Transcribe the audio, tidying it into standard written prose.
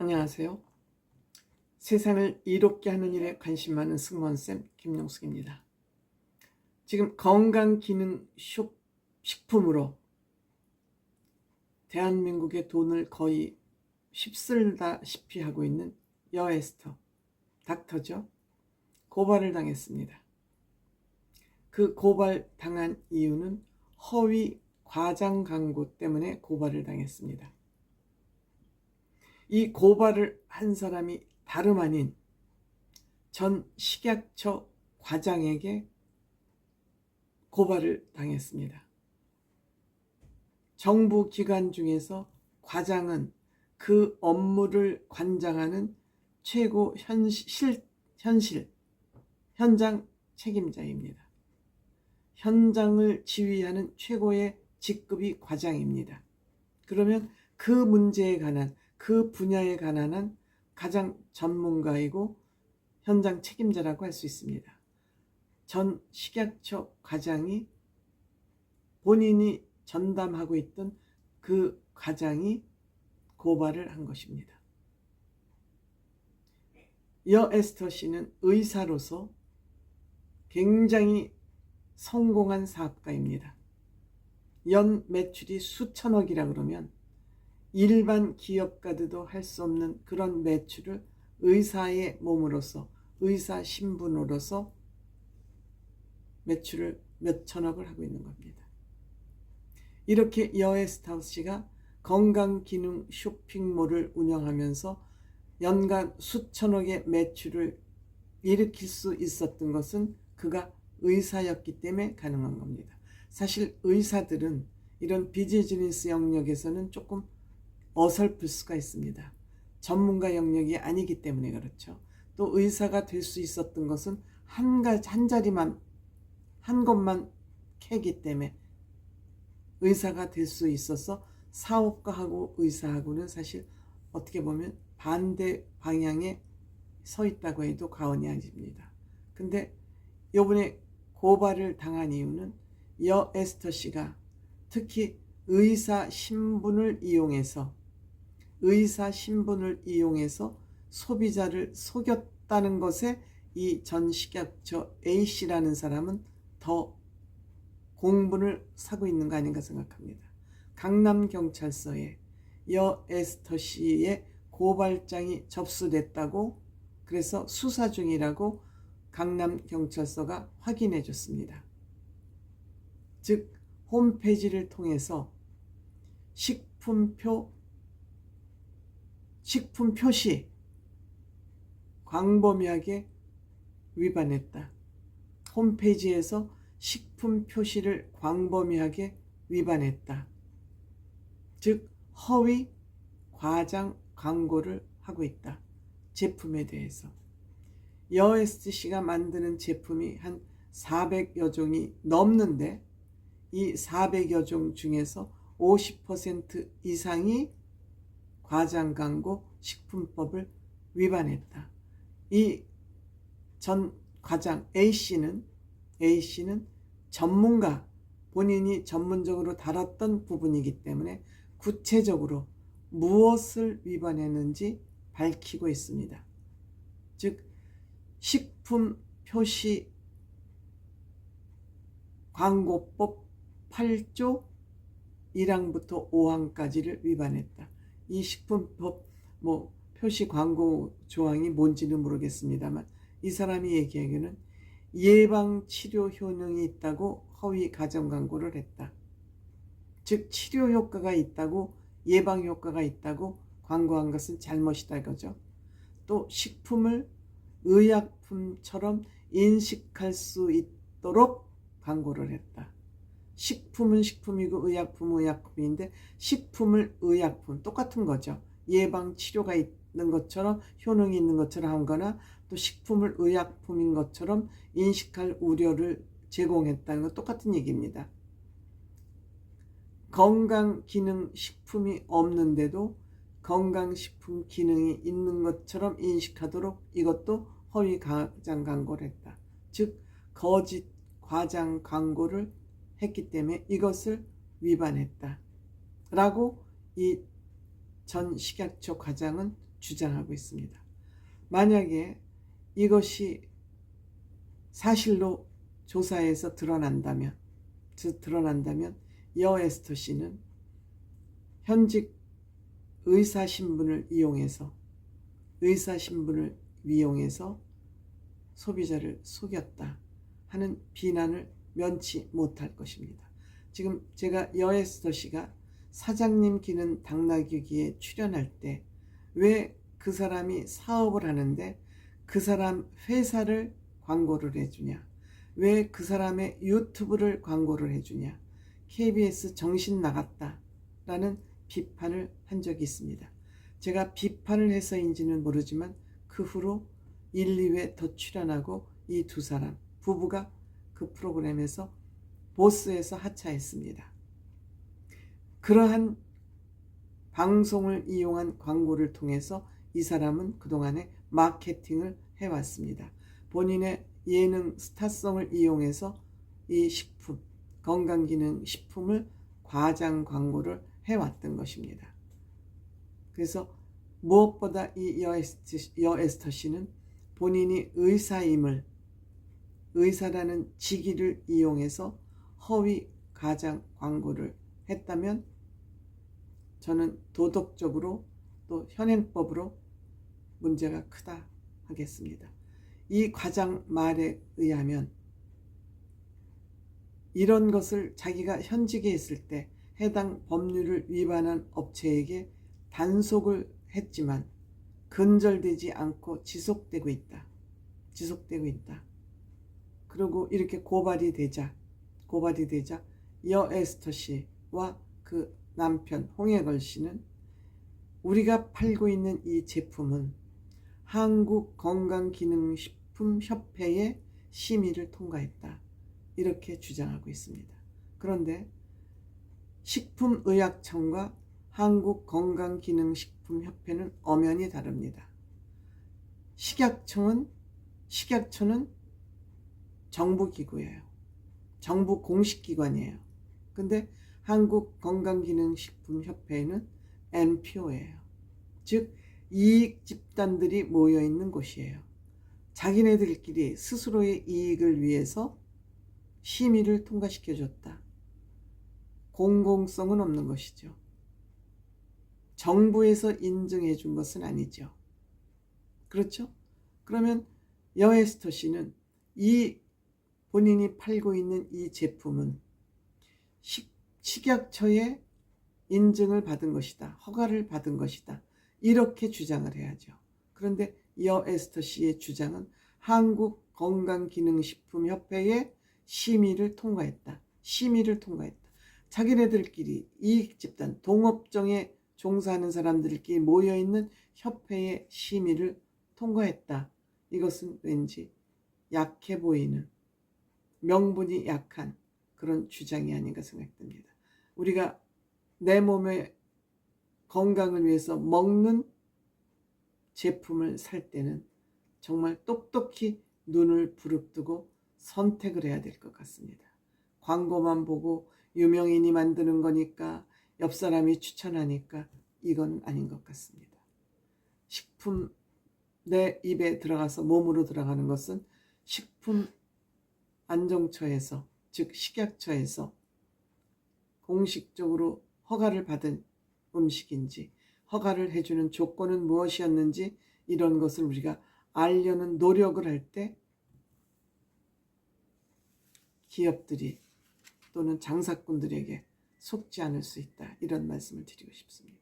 안녕하세요. 세상을 이롭게 하는 일에 관심 많은 승무원쌤 김용숙입니다. 지금 건강기능 식품으로 대한민국의 돈을 거의 휩쓸다시피 하고 있는 여에스터, 닥터죠. 고발을 당했습니다. 그 고발당한 이유는 허위 과장 광고 때문에 고발을 당했습니다. 이 고발을 한 사람이 다름 아닌 전 식약처 과장에게 고발을 당했습니다. 정부 기관 중에서 과장은 그 업무를 관장하는 최고 현장 책임자입니다. 현장을 지휘하는 최고의 직급이 과장입니다. 그러면 그 문제에 관한, 그 분야에 관한 가장 전문가이고 현장 책임자라고 할 수 있습니다. 전 식약처 과장이 본인이 전담하고 있던 그 과장이 고발을 한 것입니다. 여에스터 씨는 의사로서 굉장히 성공한 사업가입니다. 연 매출이 수천억이라 그러면 일반 기업가들도 할 수 없는 그런 매출을 의사의 몸으로서, 의사 신분으로서 매출을 몇 천억을 하고 있는 겁니다. 이렇게 여에스터 씨가 건강기능 쇼핑몰을 운영하면서 연간 수천억의 매출을 일으킬 수 있었던 것은 그가 의사였기 때문에 가능한 겁니다. 사실 의사들은 이런 비즈니스 영역에서는 조금 어설플 수가 있습니다. 전문가 영역이 아니기 때문에 그렇죠. 또 의사가 될 수 있었던 것은 한 자리만, 한 곳만 캐기 때문에 의사가 될 수 있어서 사업가하고 의사하고는 사실 어떻게 보면 반대 방향에 서 있다고 해도 과언이 아닙니다. 근데 이번에 고발을 당한 이유는 여에스터 씨가 특히 의사 신분을 이용해서 소비자를 속였다는 것에 이 전 식약처 A씨라는 사람은 더 공분을 사고 있는 거 아닌가 생각합니다. 강남경찰서에 여에스터 씨의 고발장이 접수됐다고, 그래서 수사 중이라고 강남경찰서가 확인해 줬습니다. 즉 홈페이지를 통해서 식품 표시 광범위하게 위반했다. 홈페이지에서 식품 표시를 광범위하게 위반했다. 즉 허위 과장 광고를 하고 있다. 제품에 대해서. 여에스터 씨가 만드는 제품이 한 400여 종이 넘는데 이 400여 종 중에서 50% 이상이 과장 광고 식품법을 위반했다. 이 전 과장 A씨는 전문가, 본인이 전문적으로 다뤘던 부분이기 때문에 구체적으로 무엇을 위반했는지 밝히고 있습니다. 즉 식품 표시 광고법 8조 1항부터 5항까지를 위반했다. 이 식품법 표시 광고 조항이 뭔지는 모르겠습니다만 이 사람이 얘기하기는 예방 치료 효능이 있다고 허위 과장 광고를 했다. 즉 치료 효과가 있다고, 예방 효과가 있다고 광고한 것은 잘못이다 이거죠. 또 식품을 의약품처럼 인식할 수 있도록 광고를 했다. 식품은 식품이고 의약품은 의약품인데 식품을 의약품, 똑같은 거죠. 예방 치료가 있는 것처럼, 효능이 있는 것처럼 한 거나, 또 식품을 의약품인 것처럼 인식할 우려를 제공했다는 건 똑같은 얘기입니다. 건강기능식품이 없는데도 건강식품 기능이 있는 것처럼 인식하도록 이것도 허위 과장 광고를 했다. 즉 거짓 과장 광고를 했기 때문에 이것을 위반했다 라고 이 전 식약처 과장은 주장하고 있습니다. 만약에 이것이 사실로 조사에서 드러난다면 여 에스터 씨는 현직 의사 신분을 이용해서 소비자를 속였다 하는 비난을 면치 못할 것입니다. 지금 제가 여 에스터 씨가 사장님 기는 당나귀기에 출연할 때 왜 그 사람이 사업을 하는데 그 사람 회사를 광고를 해주냐, 왜 그 사람의 유튜브를 광고를 해주냐, KBS 정신 나갔다 라는 비판을 한 적이 있습니다. 제가 비판을 해서인지는 모르지만 그 후로 1, 2회 더 출연하고 이 두 사람 부부가 그 프로그램에서 보스에서 하차했습니다. 그러한 방송을 이용한 광고를 통해서 이 사람은 그동안에 마케팅을 해왔습니다. 본인의 예능 스타성을 이용해서 이 식품, 건강기능식품을 과장 광고를 해왔던 것입니다. 그래서 무엇보다 이 여 에스터 씨는 본인이 의사라는 직위를 이용해서 허위 과장 광고를 했다면 저는 도덕적으로 또 현행법으로 문제가 크다 하겠습니다. 이 과장 말에 의하면 이런 것을 자기가 현직에 있을 때 해당 법률을 위반한 업체에게 단속을 했지만 근절되지 않고 지속되고 있다. 그리고 이렇게 고발이 되자 여 에스터 씨와 그 남편 홍해걸 씨는 우리가 팔고 있는 이 제품은 한국건강기능식품협회의 심의를 통과했다. 이렇게 주장하고 있습니다. 그런데 식품의약청과 한국건강기능식품협회는 엄연히 다릅니다. 식약처는 정부기구예요. 정부 공식기관이에요. 근데 한국건강기능식품협회는 NPO예요. 즉 이익 집단들이 모여있는 곳이에요. 자기네들끼리 스스로의 이익을 위해서 심의를 통과시켜줬다. 공공성은 없는 것이죠. 정부에서 인정해 준 것은 아니죠. 그렇죠? 그러면 여 에스터 씨는 이 본인이 팔고 있는 이 제품은 식약처의 인증을 받은 것이다. 허가를 받은 것이다. 이렇게 주장을 해야죠. 그런데 여 에스터 씨의 주장은 한국건강기능식품협회의 심의를 통과했다. 자기네들끼리 이익집단, 동업종에 종사하는 사람들끼리 모여있는 협회의 심의를 통과했다. 이것은 왠지 약해 보이는, 명분이 약한 그런 주장이 아닌가 생각됩니다. 우리가 내 몸의 건강을 위해서 먹는 제품을 살 때는 정말 똑똑히 눈을 부릅뜨고 선택을 해야 될 것 같습니다. 광고만 보고 유명인이 만드는 거니까, 옆 사람이 추천하니까 이건 아닌 것 같습니다. 식품 내 입에 들어가서 몸으로 들어가는 것은 식품안정처에서, 즉 식약처에서 공식적으로 허가를 받은 음식인지, 허가를 해주는 조건은 무엇이었는지, 이런 것을 우리가 알려는 노력을 할 때 기업들이 또는 장사꾼들에게 속지 않을 수 있다. 이런 말씀을 드리고 싶습니다.